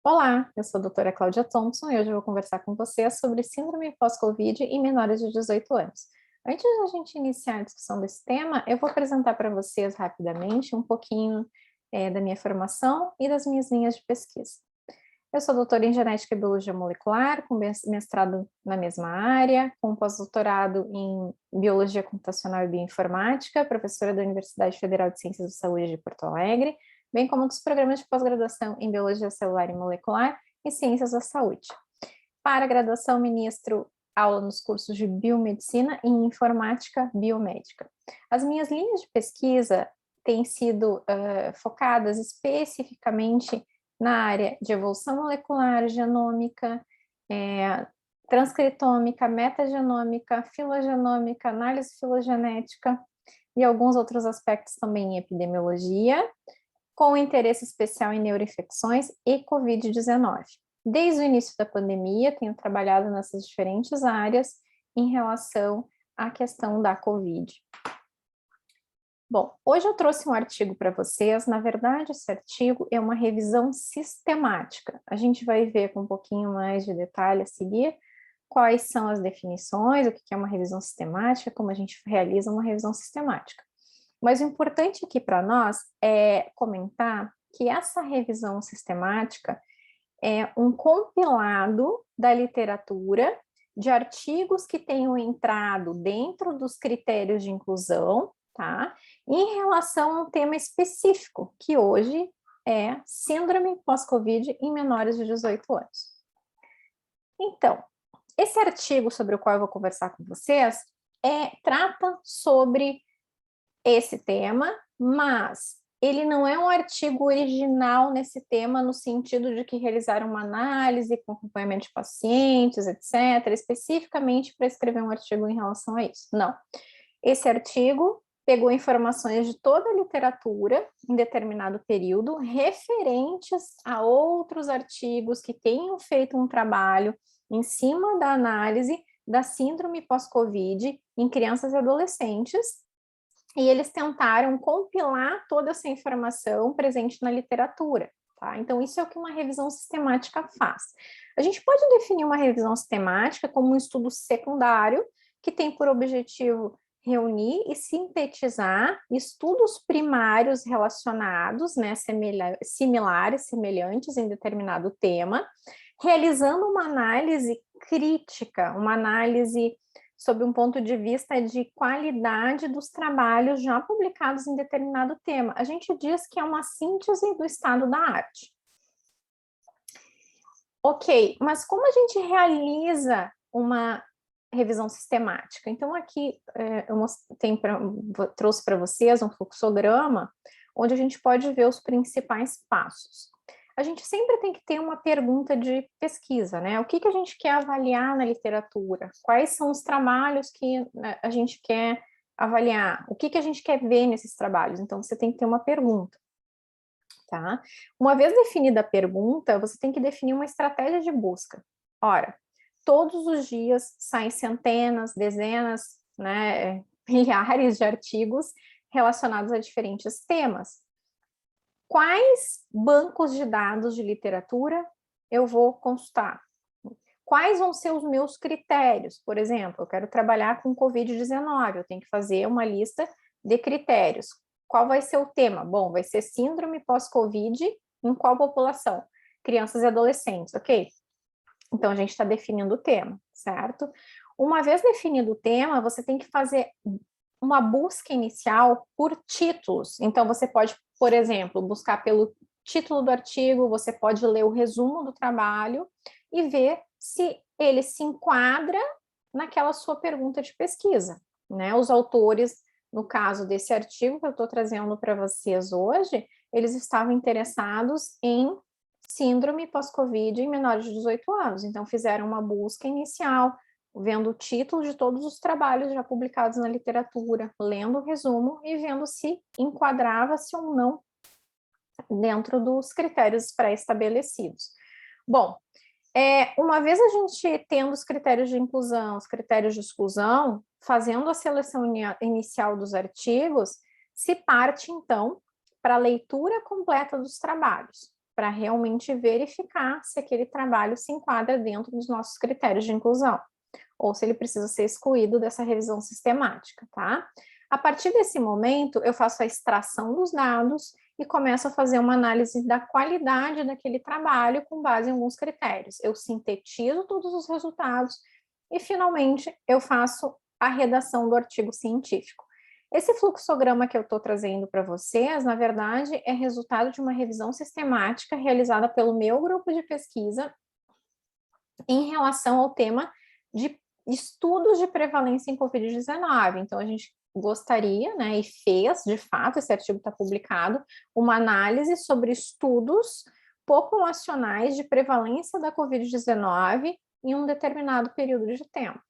Olá, eu sou a doutora Cláudia Thompson e hoje eu vou conversar com você sobre síndrome pós-Covid em menores de 18 anos. Antes de a gente iniciar a discussão desse tema, eu vou apresentar para vocês rapidamente um pouquinho da minha formação e das minhas linhas de pesquisa. Eu sou doutora em genética e biologia molecular, com mestrado na mesma área, com pós-doutorado em biologia computacional e bioinformática, professora da Universidade Federal de Ciências da Saúde de Porto Alegre, bem como dos programas de pós-graduação em biologia celular e molecular e ciências da saúde. Para a graduação, ministro aula nos cursos de biomedicina e informática biomédica. As minhas linhas de pesquisa têm sido focadas especificamente na área de evolução molecular, genômica, transcriptômica, metagenômica, filogenômica, análise filogenética e alguns outros aspectos também em epidemiologia, com interesse especial em neuroinfecções e Covid-19. Desde o início da pandemia, tenho trabalhado nessas diferentes áreas em relação à questão da Covid. Bom, hoje eu trouxe um artigo para vocês. Na verdade, esse artigo é uma revisão sistemática. A gente vai ver com um pouquinho mais de detalhe a seguir quais são as definições, o que é uma revisão sistemática, como a gente realiza uma revisão sistemática. Mas o importante aqui para nós é comentar que essa revisão sistemática é um compilado da literatura de artigos que tenham entrado dentro dos critérios de inclusão, tá? Em relação a um tema específico, que hoje é síndrome pós-Covid em menores de 18 anos. Então, esse artigo sobre o qual eu vou conversar com vocês trata sobre esse tema, mas ele não é um artigo original nesse tema, no sentido de que realizaram uma análise com acompanhamento de pacientes, etc., especificamente para escrever um artigo em relação a isso. Não. Esse artigo pegou informações de toda a literatura em determinado período, referentes a outros artigos que tenham feito um trabalho em cima da análise da síndrome pós-Covid em crianças e adolescentes, e eles tentaram compilar toda essa informação presente na literatura, tá? Então, isso é o que uma revisão sistemática faz. A gente pode definir uma revisão sistemática como um estudo secundário que tem por objetivo reunir e sintetizar estudos primários relacionados, né, similares, semelhantes em determinado tema, realizando uma análise crítica, uma análise sob um ponto de vista de qualidade dos trabalhos já publicados em determinado tema. A gente diz que é uma síntese do estado da arte. Ok, mas como a gente realiza uma revisão sistemática? Então, aqui eu trouxe para vocês um fluxograma, onde a gente pode ver os principais passos. A gente sempre tem que ter uma pergunta de pesquisa, né? O que a gente quer avaliar na literatura? Quais são os trabalhos que a gente quer avaliar? O que a gente quer ver nesses trabalhos? Então, você tem que ter uma pergunta, tá? Uma vez definida a pergunta, você tem que definir uma estratégia de busca. Ora, todos os dias saem centenas, dezenas, né, milhares de artigos relacionados a diferentes temas. Quais bancos de dados de literatura eu vou consultar? Quais vão ser os meus critérios? Por exemplo, eu quero trabalhar com Covid-19, eu tenho que fazer uma lista de critérios. Qual vai ser o tema? Bom, vai ser síndrome pós-Covid em qual população? Crianças e adolescentes, ok? Então, a gente está definindo o tema, certo? Uma vez definido o tema, você tem que fazer uma busca inicial por títulos. Então, você pode, por exemplo, buscar pelo título do artigo, você pode ler o resumo do trabalho e ver se ele se enquadra naquela sua pergunta de pesquisa, né? Os autores, no caso desse artigo que eu estou trazendo para vocês hoje, eles estavam interessados em síndrome pós-Covid em menores de 18 anos, então fizeram uma busca inicial, vendo o título de todos os trabalhos já publicados na literatura, lendo o resumo e vendo se enquadrava-se ou não dentro dos critérios pré-estabelecidos. Bom, uma vez a gente tendo os critérios de inclusão, os critérios de exclusão, fazendo a seleção inicial dos artigos, se parte, então, para a leitura completa dos trabalhos. para realmente verificar se aquele trabalho se enquadra dentro dos nossos critérios de inclusão, ou se ele precisa ser excluído dessa revisão sistemática, tá? A partir desse momento, eu faço a extração dos dados e começo a fazer uma análise da qualidade daquele trabalho com base em alguns critérios. Eu sintetizo todos os resultados e, finalmente, eu faço a redação do artigo científico. Esse fluxograma que eu estou trazendo para vocês, na verdade, é resultado de uma revisão sistemática realizada pelo meu grupo de pesquisa em relação ao tema de estudos de prevalência em Covid-19. Então, a gente gostaria, né, e fez, de fato, esse artigo está publicado, uma análise sobre estudos populacionais de prevalência da Covid-19 em um determinado período de tempo.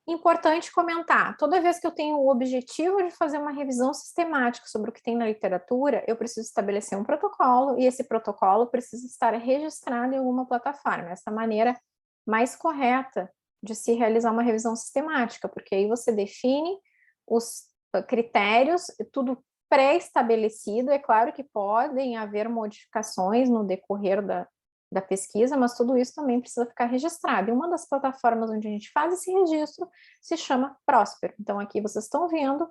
Importante comentar, toda vez que eu tenho o objetivo de fazer uma revisão sistemática sobre o que tem na literatura, eu preciso estabelecer um protocolo, e esse protocolo precisa estar registrado em alguma plataforma. Essa maneira mais correta de se realizar uma revisão sistemática, porque aí você define os critérios, tudo pré-estabelecido. É claro que podem haver modificações no decorrer da pesquisa, mas tudo isso também precisa ficar registrado. E uma das plataformas onde a gente faz esse registro se chama Próspero. Então, aqui vocês estão vendo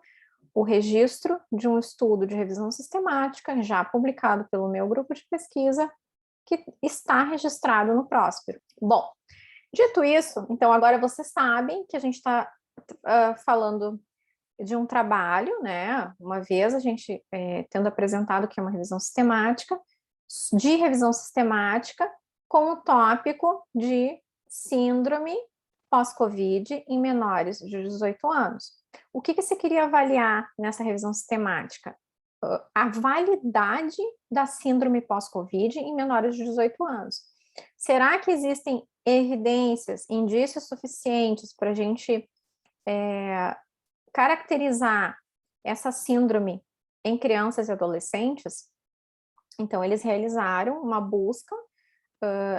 o registro de um estudo de revisão sistemática, já publicado pelo meu grupo de pesquisa, que está registrado no Próspero. Bom, dito isso, então agora vocês sabem que a gente está falando de um trabalho, né? Uma vez a gente tendo apresentado que é uma revisão sistemática, com o tópico de síndrome pós-Covid em menores de 18 anos. O que você queria avaliar nessa revisão sistemática? A validade da síndrome pós-Covid em menores de 18 anos. Será que existem evidências, indícios suficientes para a gente caracterizar essa síndrome em crianças e adolescentes? Então, eles realizaram uma busca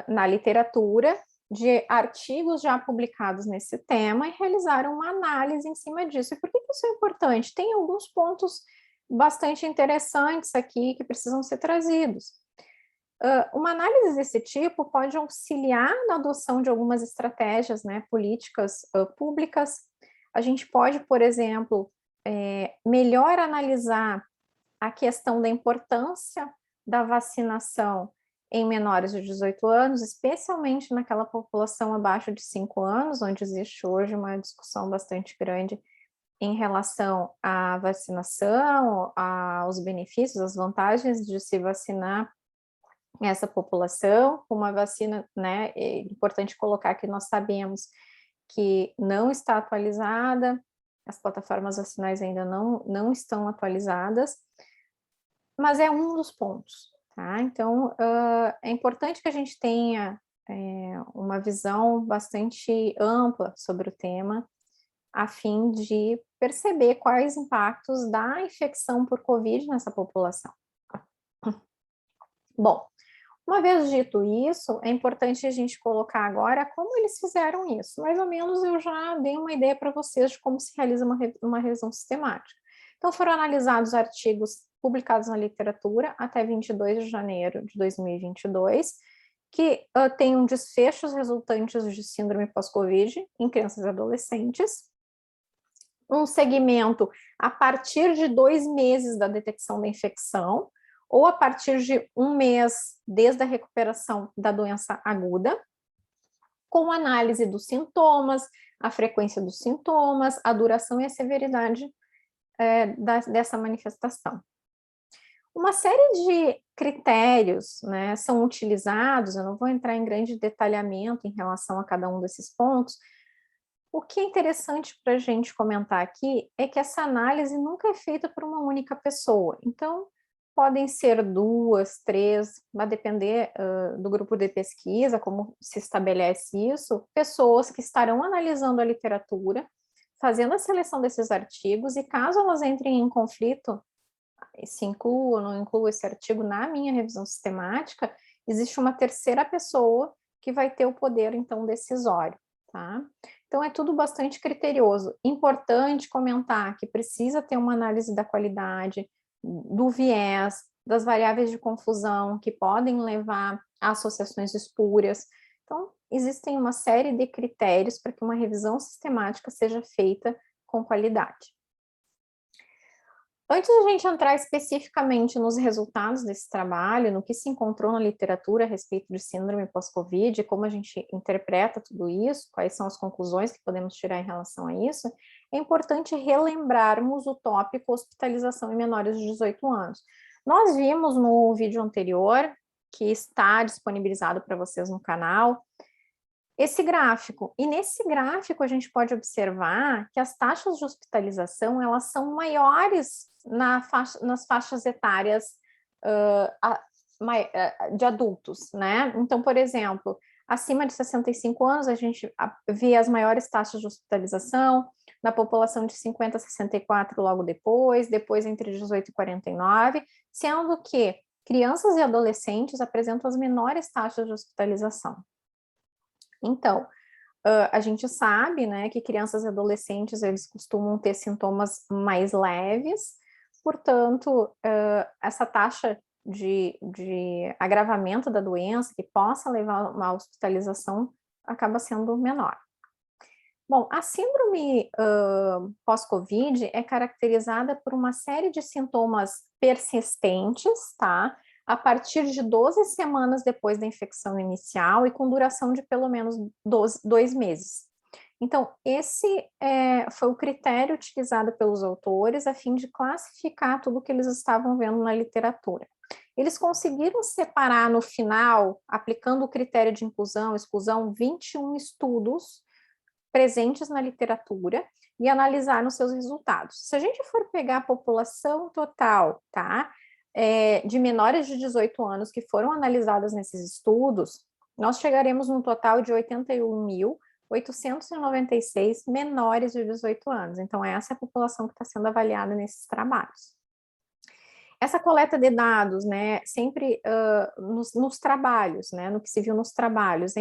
na literatura de artigos já publicados nesse tema e realizaram uma análise em cima disso. E por que isso é importante? Tem alguns pontos bastante interessantes aqui que precisam ser trazidos. Uma análise desse tipo pode auxiliar na adoção de algumas estratégias, né, políticas públicas. A gente pode, por exemplo, melhor analisar a questão da importância da vacinação em menores de 18 anos, especialmente naquela população abaixo de 5 anos, onde existe hoje uma discussão bastante grande em relação à vacinação, aos benefícios, as vantagens de se vacinar essa população com uma vacina, né? É importante colocar que nós sabemos que não está atualizada, as plataformas vacinais ainda não estão atualizadas, mas é um dos pontos, tá? Então, é importante que a gente tenha uma visão bastante ampla sobre o tema, a fim de perceber quais impactos da infecção por Covid nessa população. Bom, uma vez dito isso, é importante a gente colocar agora como eles fizeram isso. Mais ou menos eu já dei uma ideia para vocês de como se realiza uma revisão sistemática. Então, foram analisados artigos publicados na literatura até 22 de janeiro de 2022, que tenham desfechos resultantes de síndrome pós-Covid em crianças e adolescentes, um segmento a partir de 2 meses da detecção da infecção, ou a partir de 1 mês desde a recuperação da doença aguda, com análise dos sintomas, a frequência dos sintomas, a duração e a severidade dessa manifestação. Uma série de critérios, né, são utilizados, eu não vou entrar em grande detalhamento em relação a cada um desses pontos. O que é interessante para a gente comentar aqui é que essa análise nunca é feita por uma única pessoa. Então, podem ser 2, 3, vai depender do grupo de pesquisa, como se estabelece isso, pessoas que estarão analisando a literatura, fazendo a seleção desses artigos, e caso elas entrem em conflito, se inclua ou não inclua esse artigo na minha revisão sistemática, existe uma terceira pessoa que vai ter o poder, então, decisório, tá? Então, é tudo bastante criterioso. Importante comentar que precisa ter uma análise da qualidade, do viés, das variáveis de confusão que podem levar a associações espúrias. Então, existem uma série de critérios para que uma revisão sistemática seja feita com qualidade. Antes de a gente entrar especificamente nos resultados desse trabalho, no que se encontrou na literatura a respeito de síndrome pós-Covid, como a gente interpreta tudo isso, quais são as conclusões que podemos tirar em relação a isso, é importante relembrarmos o tópico hospitalização em menores de 18 anos. Nós vimos no vídeo anterior, que está disponibilizado para vocês no canal, esse gráfico, e nesse gráfico a gente pode observar que as taxas de hospitalização, elas são maiores nas faixas etárias de adultos, né? Então, por exemplo, acima de 65 anos, a gente vê as maiores taxas de hospitalização, na população de 50 a 64 logo depois entre 18 e 49, sendo que crianças e adolescentes apresentam as menores taxas de hospitalização. Então, a gente sabe, né, que crianças e adolescentes, eles costumam ter sintomas mais leves, portanto, essa taxa de agravamento da doença, que possa levar a uma hospitalização, acaba sendo menor. Bom, a síndrome pós-Covid é caracterizada por uma série de sintomas persistentes, tá? A partir de 12 semanas depois da infecção inicial e com duração de pelo menos 2 meses. Então, esse foi o critério utilizado pelos autores a fim de classificar tudo que eles estavam vendo na literatura. Eles conseguiram separar no final, aplicando o critério de inclusão e exclusão, 21 estudos presentes na literatura e analisaram seus resultados. Se a gente for pegar a população total, tá? De menores de 18 anos que foram analisadas nesses estudos, nós chegaremos num total de 81.896 menores de 18 anos. Então, essa é a população que está sendo avaliada nesses trabalhos. Essa coleta de dados, né, sempre nos trabalhos, né, no que se viu nos trabalhos,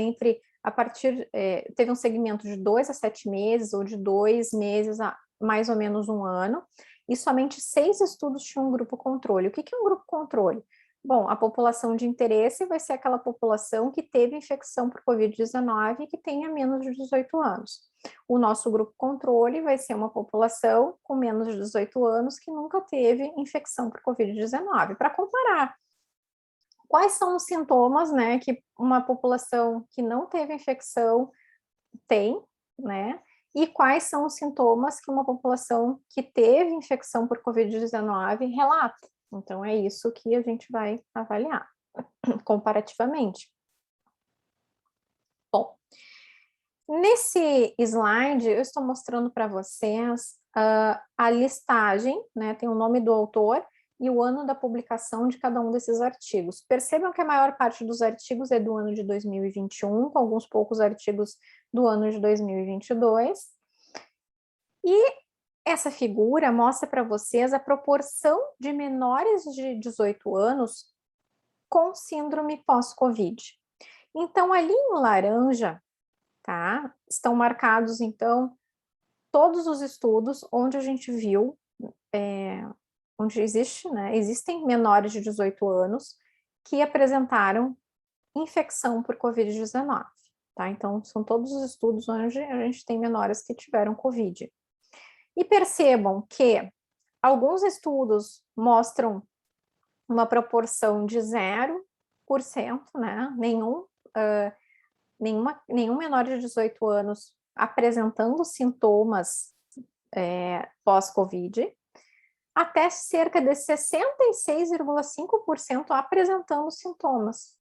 teve um segmento de 2 a 7 meses, ou de 2 meses a mais ou menos 1 ano, e somente 6 estudos tinham um grupo controle. O que é um grupo controle? Bom, a população de interesse vai ser aquela população que teve infecção por Covid-19 e que tenha menos de 18 anos. O nosso grupo controle vai ser uma população com menos de 18 anos que nunca teve infecção por Covid-19, para comparar quais são os sintomas, né, que uma população que não teve infecção tem, né, e quais são os sintomas que uma população que teve infecção por Covid-19 relata. Então, é isso que a gente vai avaliar comparativamente. Bom, nesse slide, eu estou mostrando para vocês a listagem, né, tem o nome do autor e o ano da publicação de cada um desses artigos. Percebam que a maior parte dos artigos é do ano de 2021, com alguns poucos artigos do ano de 2022. E essa figura mostra para vocês a proporção de menores de 18 anos com síndrome pós-Covid. Então, ali em laranja, tá, estão marcados, então, todos os estudos onde a gente viu, onde existem menores de 18 anos que apresentaram infecção por Covid-19, tá? Então, são todos os estudos onde a gente tem menores que tiveram Covid. E percebam que alguns estudos mostram uma proporção de 0%, né? Nenhum menor de 18 anos apresentando sintomas pós-Covid, até cerca de 66,5% apresentando sintomas.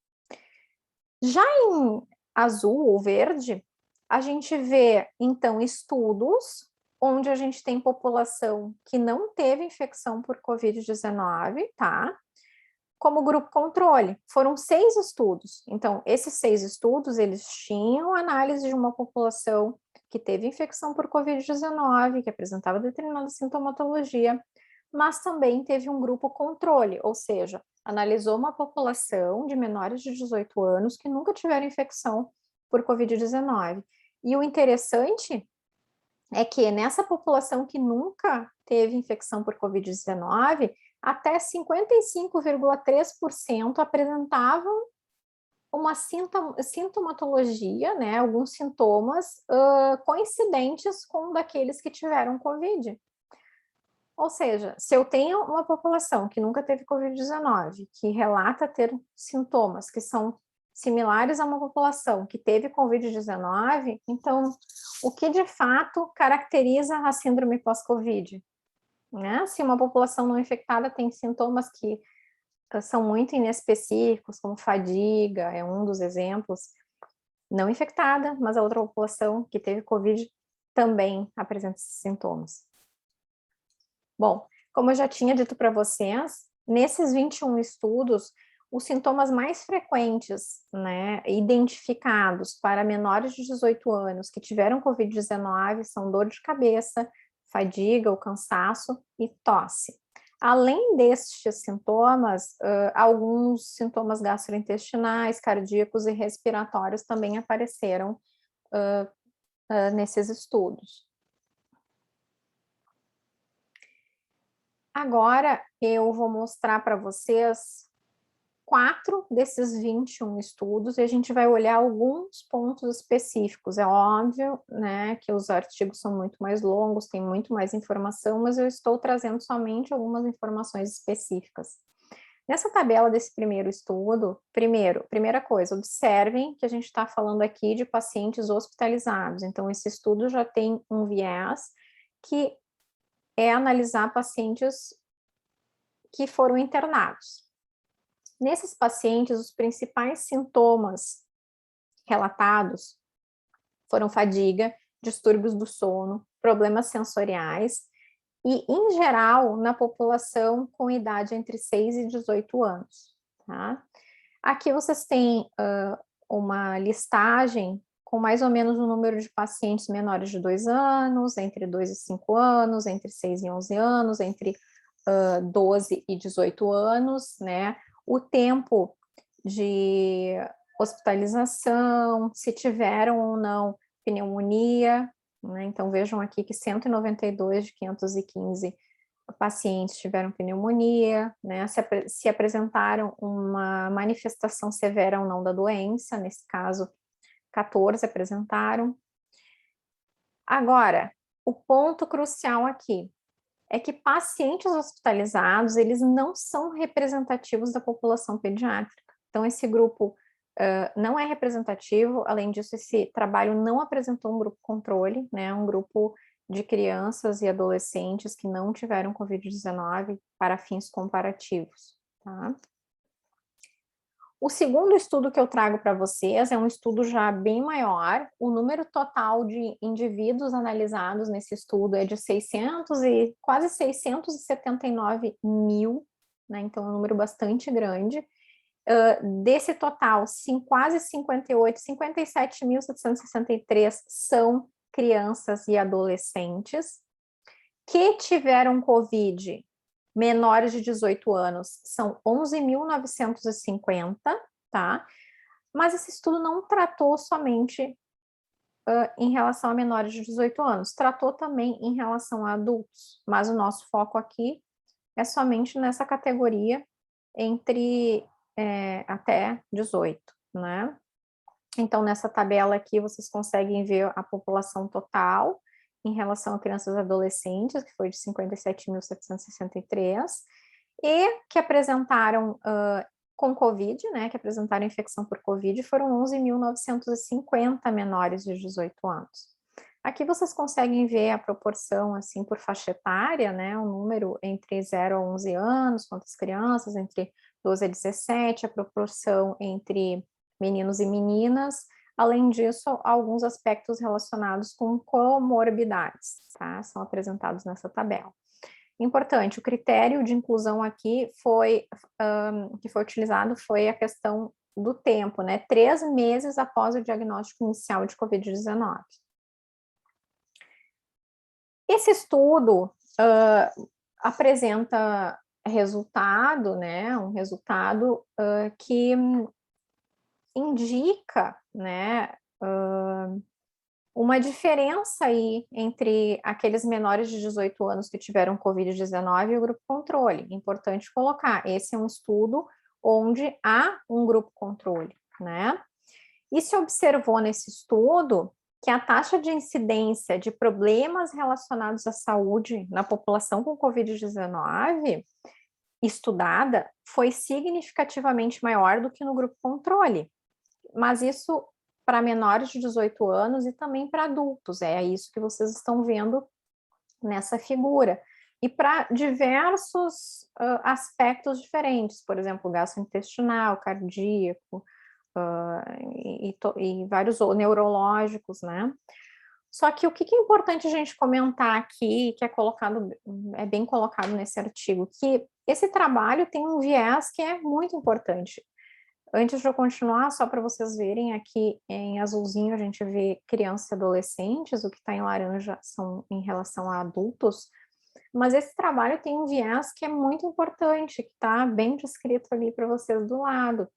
Já em azul ou verde, a gente vê, então, estudos onde a gente tem população que não teve infecção por Covid-19, tá? Como grupo controle. Foram 6 estudos. Então, esses 6 estudos, eles tinham análise de uma população que teve infecção por Covid-19, que apresentava determinada sintomatologia, mas também teve um grupo controle, ou seja, analisou uma população de menores de 18 anos que nunca tiveram infecção por Covid-19. E o interessante é que nessa população que nunca teve infecção por Covid-19, até 55,3% apresentavam uma sintomatologia, né, alguns sintomas coincidentes com daqueles que tiveram COVID. Ou seja, se eu tenho uma população que nunca teve COVID-19, que relata ter sintomas que são similares a uma população que teve COVID-19, então, o que de fato caracteriza a síndrome pós-COVID? Né? Se uma população não infectada tem sintomas que são muito inespecíficos, como fadiga, é um dos exemplos, não infectada, mas a outra população que teve COVID também apresenta esses sintomas. Bom, como eu já tinha dito para vocês, nesses 21 estudos, os sintomas mais frequentes, né, identificados para menores de 18 anos que tiveram COVID-19 são dor de cabeça, fadiga ou cansaço e tosse. Além destes sintomas, alguns sintomas gastrointestinais, cardíacos e respiratórios também apareceram nesses estudos. Agora, eu vou mostrar para vocês 4 desses 21 estudos e a gente vai olhar alguns pontos específicos. É óbvio, né, que os artigos são muito mais longos, tem muito mais informação, mas eu estou trazendo somente algumas informações específicas. Nessa tabela desse primeiro estudo, primeira coisa, observem que a gente está falando aqui de pacientes hospitalizados. Então, esse estudo já tem um viés que é analisar pacientes que foram internados. Nesses pacientes, os principais sintomas relatados foram fadiga, distúrbios do sono, problemas sensoriais e, em geral, na população com idade entre 6 e 18 anos. Tá? Aqui vocês têm uma listagem com mais ou menos o número de pacientes menores de 2 anos, entre 2 e 5 anos, entre 6 e 11 anos, entre 12 e 18 anos, né? O tempo de hospitalização, se tiveram ou não pneumonia, né? Então vejam aqui que 192 de 515 pacientes tiveram pneumonia, né? Se apresentaram uma manifestação severa ou não da doença, nesse caso 14 apresentaram. Agora, o ponto crucial aqui é que pacientes hospitalizados, eles não são representativos da população pediátrica. Então, esse grupo não é representativo, além disso, esse trabalho não apresentou um grupo controle, né, um grupo de crianças e adolescentes que não tiveram COVID-19 para fins comparativos, tá? O segundo estudo que eu trago para vocês é um estudo já bem maior. O número total de indivíduos analisados nesse estudo é de quase 679 mil, né? Então é um número bastante grande. Desse total, quase 57.763 são crianças e adolescentes que tiveram COVID menores de 18 anos, são 11.950, tá? Mas esse estudo não tratou somente em relação a menores de 18 anos, tratou também em relação a adultos, mas o nosso foco aqui é somente nessa categoria entre até 18, né? Então, nessa tabela aqui, vocês conseguem ver a população total em relação a crianças e adolescentes, que foi de 57.763, e que apresentaram com COVID, né, que apresentaram infecção por COVID, foram 11.950 menores de 18 anos. Aqui vocês conseguem ver a proporção, assim, por faixa etária, né, o número entre 0 a 11 anos, quantas crianças, entre 12 a 17, a proporção entre meninos e meninas. Além disso, alguns aspectos relacionados com comorbidades, tá? São apresentados nessa tabela. Importante, o critério de inclusão aqui que foi utilizado foi a questão do tempo, né? 3 meses após o diagnóstico inicial de COVID-19. Esse estudo apresenta resultado, né? Um resultado que indica, né, uma diferença aí entre aqueles menores de 18 anos que tiveram Covid-19 e o grupo controle. Importante colocar, esse é um estudo onde há um grupo controle, né? E se observou nesse estudo que a taxa de incidência de problemas relacionados à saúde na população com Covid-19 estudada foi significativamente maior do que no grupo controle. Mas isso para menores de 18 anos e também para adultos, é isso que vocês estão vendo nessa figura. E para diversos aspectos diferentes, por exemplo, gastrointestinal, cardíaco, e vários neurológicos, né? Só que o que é importante a gente comentar aqui, que é bem colocado nesse artigo, que esse trabalho tem um viés que é muito importante. Antes de eu continuar, só para vocês verem, aqui em azulzinho a gente vê crianças e adolescentes, o que está em laranja são em relação a adultos, mas esse trabalho tem um viés que é muito importante, que está bem descrito ali para vocês do lado,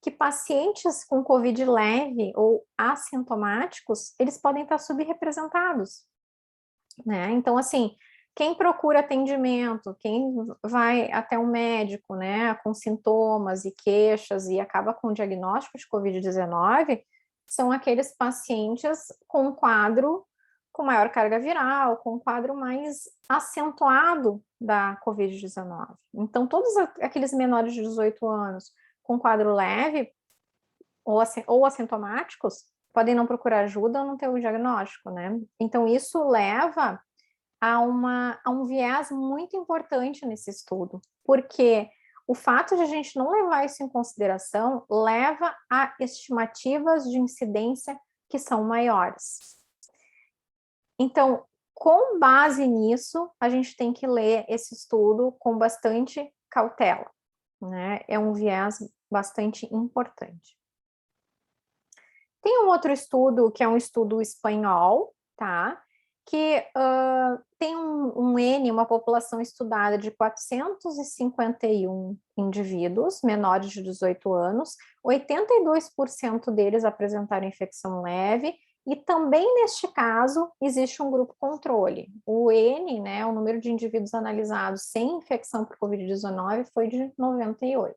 que pacientes com COVID leve ou assintomáticos, eles podem estar subrepresentados, né? Então, assim, quem procura atendimento, quem vai até um médico, né, com sintomas e queixas e acaba com o diagnóstico de COVID-19, são aqueles pacientes com um quadro com maior carga viral, com um quadro mais acentuado da COVID-19. Então, todos aqueles menores de 18 anos com quadro leve ou assintomáticos podem não procurar ajuda ou não ter o diagnóstico, né? Então, isso leva a um viés muito importante nesse estudo, porque o fato de a gente não levar isso em consideração leva a estimativas de incidência que são maiores. Então, com base nisso, a gente tem que ler esse estudo com bastante cautela, né? É um viés bastante importante. Tem um outro estudo, que é um estudo espanhol, tá? Que tem um N, uma população estudada de 451 indivíduos menores de 18 anos, 82% deles apresentaram infecção leve, e também neste caso existe um grupo controle. O N, né, o número de indivíduos analisados sem infecção por Covid-19 foi de 98.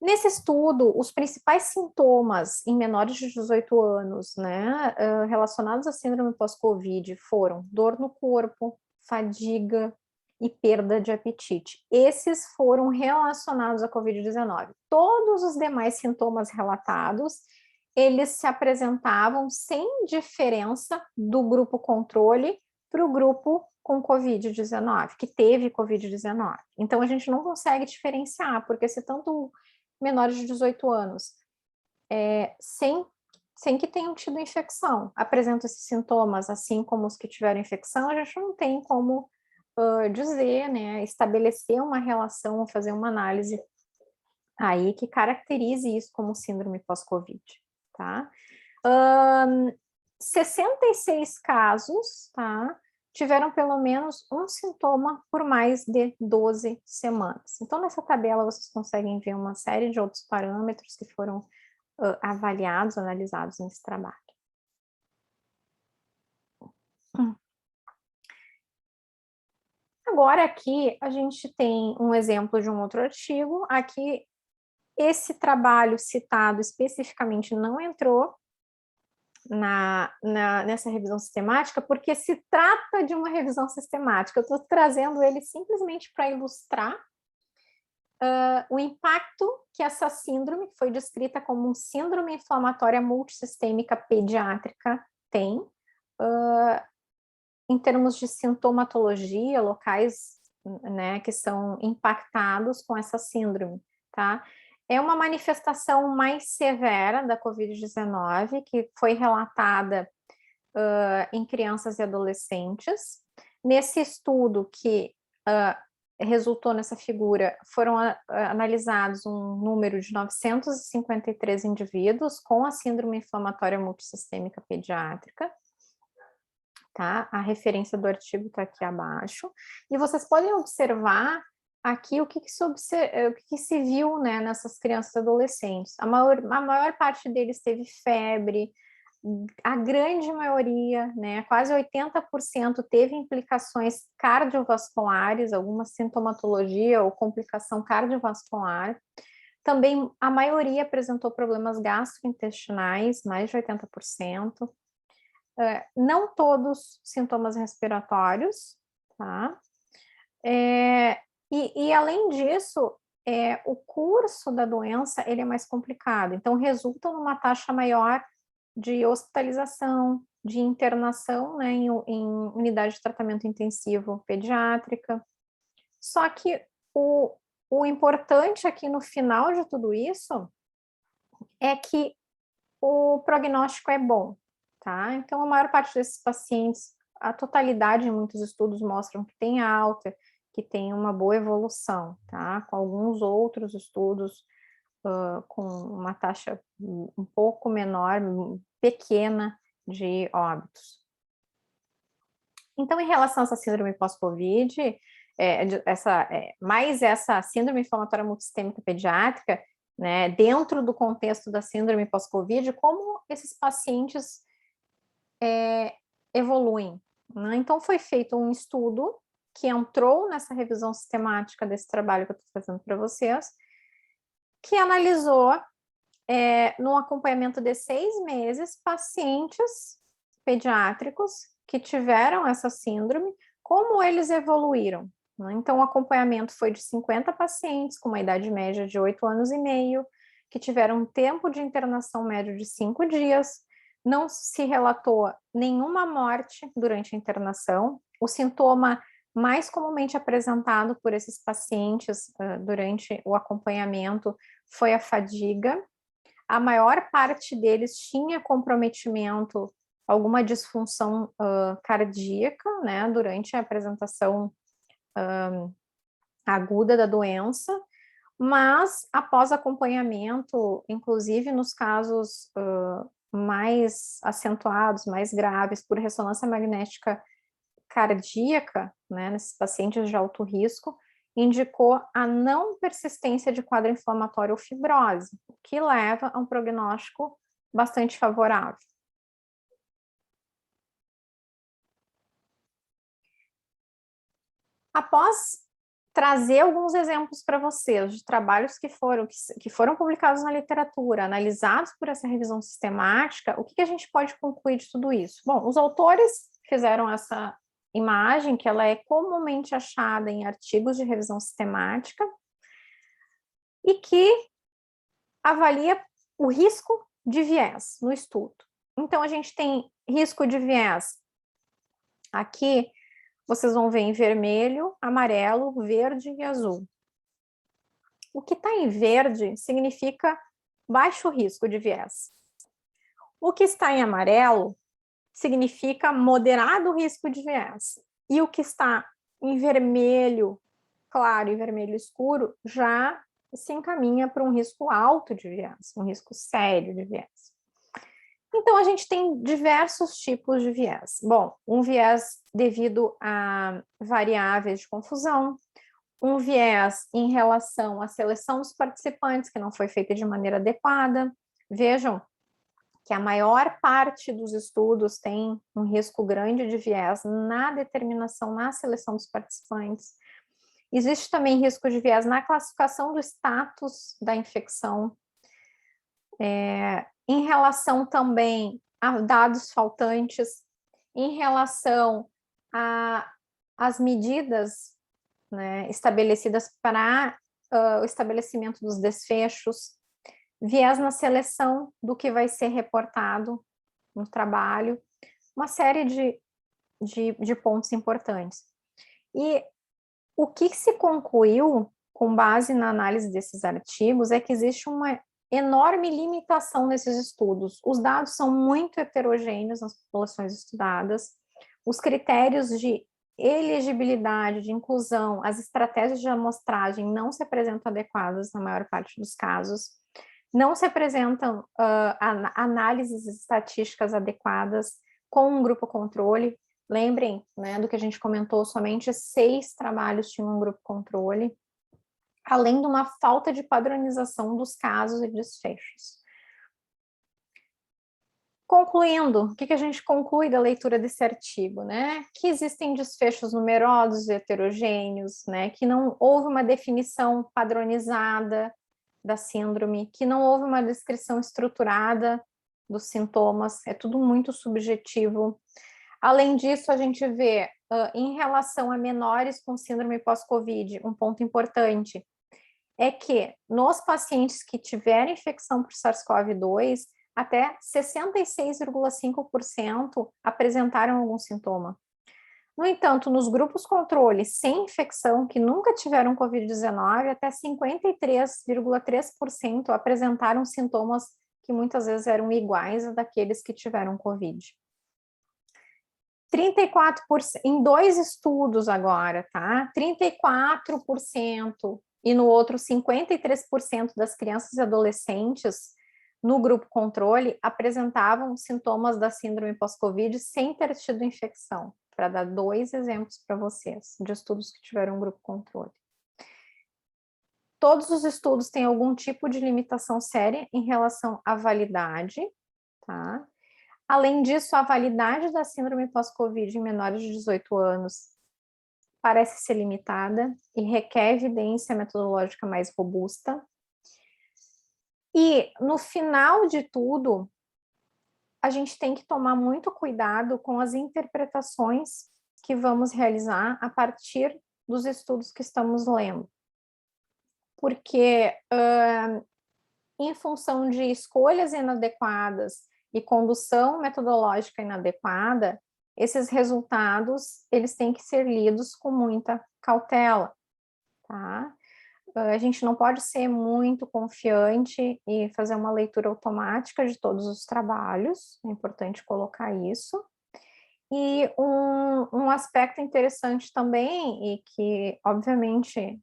Nesse estudo, os principais sintomas em menores de 18 anos, né, relacionados à síndrome pós-Covid foram dor no corpo, fadiga e perda de apetite. Esses foram relacionados à Covid-19. Todos os demais sintomas relatados, eles se apresentavam sem diferença do grupo controle para o grupo com Covid-19, que teve Covid-19. Então, a gente não consegue diferenciar, porque se tanto menores de 18 anos, sem que tenham tido infecção, apresentam esses sintomas, assim como os que tiveram infecção, a gente não tem como dizer, né, estabelecer uma relação, ou fazer uma análise aí que caracterize isso como síndrome pós-Covid, tá? 66 casos, tá? Tiveram pelo menos um sintoma por mais de 12 semanas. Então, nessa tabela, vocês conseguem ver uma série de outros parâmetros que foram avaliados, analisados nesse trabalho. Agora, aqui, a gente tem um exemplo de um outro artigo. Aqui, esse trabalho citado especificamente não entrou nessa revisão sistemática, porque se trata de uma revisão sistemática. Eu estou trazendo ele simplesmente para ilustrar o impacto que essa síndrome, que foi descrita como síndrome inflamatória multissistêmica pediátrica, tem, em termos de sintomatologia, locais, né, que são impactados com essa síndrome, tá? É uma manifestação mais severa da Covid-19, que foi relatada em crianças e adolescentes. Nesse estudo que resultou nessa figura, foram analisados um número de 953 indivíduos com a síndrome inflamatória multissistêmica pediátrica. Tá? A referência do artigo está aqui abaixo. E vocês podem observar aqui o que se viu, né, nessas crianças e adolescentes. A maior parte deles teve febre, a grande maioria, né, quase 80% teve implicações cardiovasculares, alguma sintomatologia ou complicação cardiovascular. Também a maioria apresentou problemas gastrointestinais, mais de 80%. Não todos sintomas respiratórios, tá? E além disso, o curso da doença ele é mais complicado, então resulta numa taxa maior de hospitalização, de internação, né, em unidade de tratamento intensivo pediátrica. Só que o importante aqui no final de tudo isso é que o prognóstico é bom, tá? Então, a maior parte desses pacientes, a totalidade em muitos estudos mostram que tem alta, que tem uma boa evolução, tá? Com alguns outros estudos com uma taxa um pouco menor, pequena de óbitos. Então, em relação a essa síndrome pós-Covid, essa síndrome inflamatória multissistêmica pediátrica, né, dentro do contexto da síndrome pós-Covid, como esses pacientes evoluem, né? Então, foi feito um estudo que entrou nessa revisão sistemática desse trabalho que eu estou fazendo para vocês, que analisou, no acompanhamento de 6 meses, pacientes pediátricos que tiveram essa síndrome, como eles evoluíram, né? Então, o acompanhamento foi de 50 pacientes com uma idade média de 8 anos e meio, que tiveram um tempo de internação médio de 5 dias, não se relatou nenhuma morte durante a internação. O sintoma mais comumente apresentado por esses pacientes durante o acompanhamento foi a fadiga. A maior parte deles tinha comprometimento, alguma disfunção cardíaca, né, durante a apresentação aguda da doença, mas após acompanhamento, inclusive nos casos mais acentuados, mais graves, por ressonância magnética cardíaca, né, nesses pacientes de alto risco, indicou a não persistência de quadro inflamatório ou fibrose, o que leva a um prognóstico bastante favorável. Após trazer alguns exemplos para vocês de trabalhos que foram publicados na literatura, analisados por essa revisão sistemática, o que a gente pode concluir de tudo isso? Bom, os autores fizeram essa imagem, que ela é comumente achada em artigos de revisão sistemática, e que avalia o risco de viés no estudo. Então, a gente tem risco de viés aqui, vocês vão ver em vermelho, amarelo, verde e azul. O que está em verde significa baixo risco de viés. O que está em amarelo significa moderado risco de viés. E o que está em vermelho claro e vermelho escuro já se encaminha para um risco alto de viés, um risco sério de viés. Então, a gente tem diversos tipos de viés. Bom, um viés devido a variáveis de confusão, um viés em relação à seleção dos participantes, que não foi feita de maneira adequada. Vejam que a maior parte dos estudos tem um risco grande de viés na determinação, na seleção dos participantes. Existe também risco de viés na classificação do status da infecção, em relação também a dados faltantes, em relação às medidas, né, estabelecidas para o estabelecimento dos desfechos, viés na seleção do que vai ser reportado no trabalho, uma série de pontos importantes. E o que se concluiu, com base na análise desses artigos, é que existe uma enorme limitação nesses estudos. Os dados são muito heterogêneos nas populações estudadas, os critérios de elegibilidade, de inclusão, as estratégias de amostragem não se apresentam adequadas na maior parte dos casos, não se apresentam análises estatísticas adequadas com um grupo controle. Lembrem, né, do que a gente comentou, somente 6 trabalhos tinham um grupo controle, além de uma falta de padronização dos casos e desfechos. Concluindo, o que a gente conclui da leitura desse artigo, né? Que existem desfechos numerosos e heterogêneos, né? Que não houve uma definição padronizada da síndrome, que não houve uma descrição estruturada dos sintomas, é tudo muito subjetivo. Além disso, a gente vê, em relação a menores com síndrome pós-Covid, um ponto importante é que nos pacientes que tiveram infecção por SARS-CoV-2, até 66,5% apresentaram algum sintoma. No entanto, nos grupos controle sem infecção, que nunca tiveram Covid-19, até 53,3% apresentaram sintomas que muitas vezes eram iguais a daqueles que tiveram Covid. 34%, em 2 estudos agora, tá? 34%, e no outro 53% das crianças e adolescentes no grupo controle apresentavam sintomas da síndrome pós-Covid sem ter tido infecção, para dar 2 exemplos para vocês, de estudos que tiveram grupo controle. Todos os estudos têm algum tipo de limitação séria em relação à validade, tá? Além disso, a validade da síndrome pós-Covid em menores de 18 anos parece ser limitada e requer evidência metodológica mais robusta. E, no final de tudo, a gente tem que tomar muito cuidado com as interpretações que vamos realizar a partir dos estudos que estamos lendo. Porque, em função de escolhas inadequadas e condução metodológica inadequada, esses resultados, eles têm que ser lidos com muita cautela, tá? A gente não pode ser muito confiante e fazer uma leitura automática de todos os trabalhos, é importante colocar isso. E um aspecto interessante também, e que, obviamente,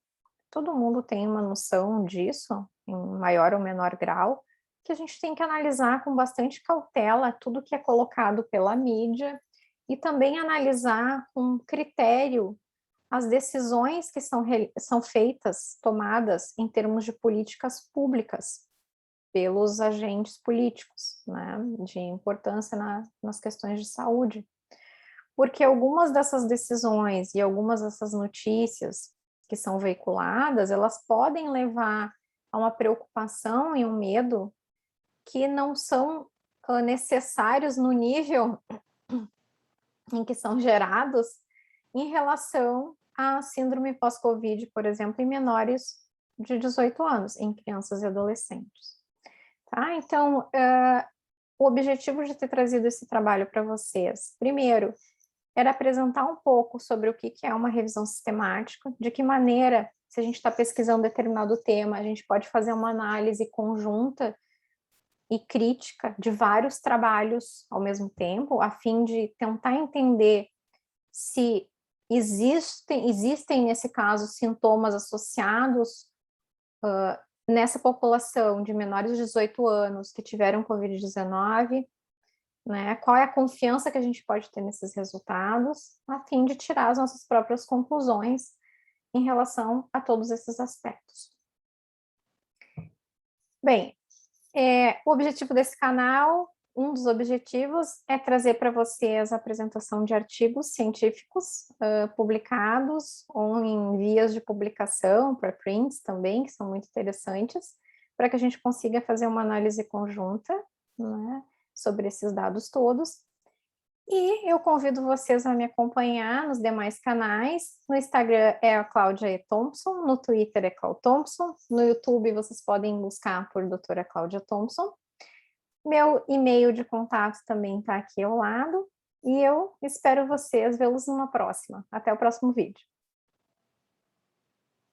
todo mundo tem uma noção disso, em maior ou menor grau, que a gente tem que analisar com bastante cautela tudo que é colocado pela mídia e também analisar com critério as decisões que são feitas, tomadas em termos de políticas públicas pelos agentes políticos, né, de importância nas questões de saúde. Porque algumas dessas decisões e algumas dessas notícias que são veiculadas, elas podem levar a uma preocupação e um medo que não são necessários no nível em que são gerados em relação à síndrome pós-Covid, por exemplo, em menores de 18 anos, em crianças e adolescentes. Tá? Então, o objetivo de ter trazido esse trabalho para vocês, primeiro, era apresentar um pouco sobre o que é uma revisão sistemática, de que maneira, se a gente está pesquisando determinado tema, a gente pode fazer uma análise conjunta e crítica de vários trabalhos ao mesmo tempo, a fim de tentar entender se existem nesse caso, sintomas associados nessa população de menores de 18 anos que tiveram Covid-19, né? Qual é a confiança que a gente pode ter nesses resultados, a fim de tirar as nossas próprias conclusões em relação a todos esses aspectos. Bem, o objetivo desse canal, um dos objetivos é trazer para vocês a apresentação de artigos científicos publicados ou em vias de publicação, preprints também, que são muito interessantes, para que a gente consiga fazer uma análise conjunta, né, sobre esses dados todos. E eu convido vocês a me acompanhar nos demais canais. No Instagram é a Cláudia E. Thompson, no Twitter é Cláudia Thompson, no YouTube vocês podem buscar por doutora Cláudia Thompson. Meu e-mail de contato também está aqui ao lado. E eu espero vocês, vê-los numa próxima. Até o próximo vídeo.